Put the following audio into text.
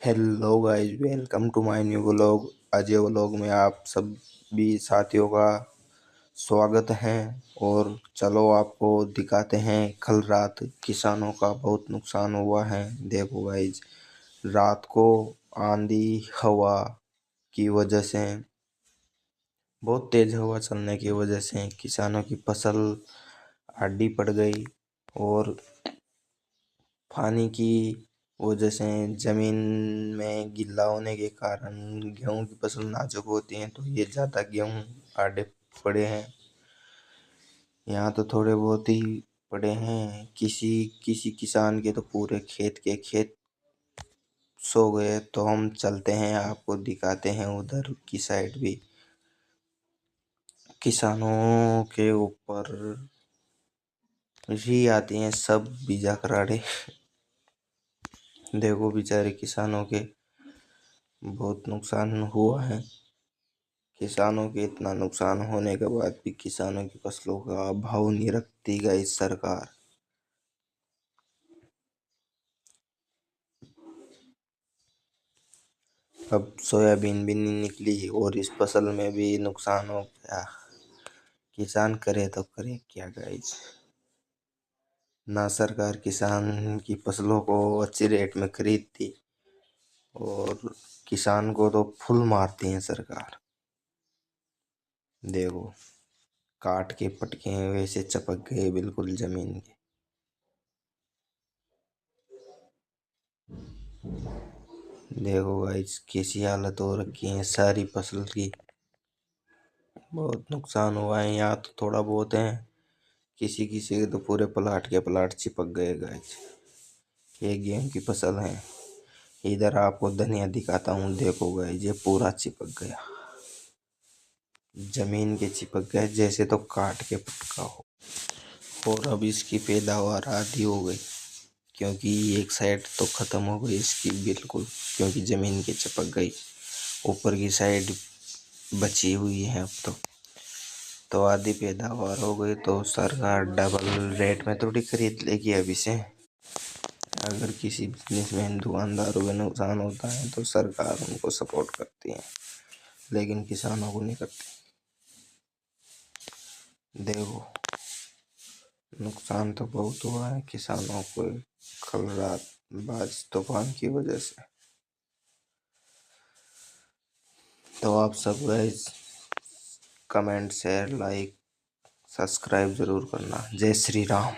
Hello guys, welcome to my new vlog. आज ये vlog में आप सभी साथियों का स्वागत है। और चलो आपको दिखाते हैं। कल रात किसानों का बहुत नुकसान हुआ है। देखो गाइस, रात को आंधी हवा की वजह से, बहुत तेज हवा चलने की वजह से किसानों की फसल आड़ी पड़ गई। और पानी की वजह से जमीन में गीला होने के कारण गेहूं की फसल नाजुक होती है, तो ये ज़्यादा गेहूं आड़े पड़े हैं। यहाँ तो थोड़े बहुत ही पड़े हैं। किसी किसी किसान के तो पूरे खेत के खेत सो गए। तो हम चलते हैं, आपको दिखाते हैं उधर की साइड भी। किसानों के ऊपर ही आती हैं सब बीजा कराड़े। देखो बेचारे किसानों के बहुत नुकसान हुआ है। किसानों के इतना नुकसान होने के बाद भी किसानों की फसलों का भाव नहीं रखती गई सरकार। अब सोयाबीन भी नहीं निकली और इस फसल में भी नुकसान हो गया। किसान करे तो करे क्या गाइस। ना सरकार किसान की फसलों को अच्छी रेट में खरीदती, और किसान को तो फुल मारती है सरकार। देखो, काट के पटके वैसे चपक गए बिल्कुल जमीन के। देखो गाइस, कैसी हालत हो रखी है सारी फसल की। बहुत नुकसान हुआ है। यहाँ तो थोड़ा बहुत है, किसी किसी के तो पूरे प्लाट के प्लाट चिपक गए गाइस। ये गेहूं की फसल है। इधर आपको धनिया दिखाता हूँ। देखो गाइस, ये पूरा चिपक गया, जमीन के चिपक गया जैसे तो काट के पटका हो। और अब इसकी पैदावार आधी हो गई, क्योंकि एक साइड तो ख़त्म हो गई इसकी बिल्कुल, क्योंकि ज़मीन के चिपक गई। ऊपर की साइड बची हुई है अब तो आधी पैदावार हो गई। तो सरकार डबल रेट में थोड़ी खरीद लेगी अभी से। अगर किसी बिजनेसमैन दुकानदारों को नुकसान होता है तो सरकार उनको सपोर्ट करती है, लेकिन किसानों को नहीं करती। देखो, नुकसान तो बहुत हुआ है किसानों को कल रात बारिश तूफान की वजह से। तो आप सब guys comment share like subscribe ज़रूर करना। जय श्री राम।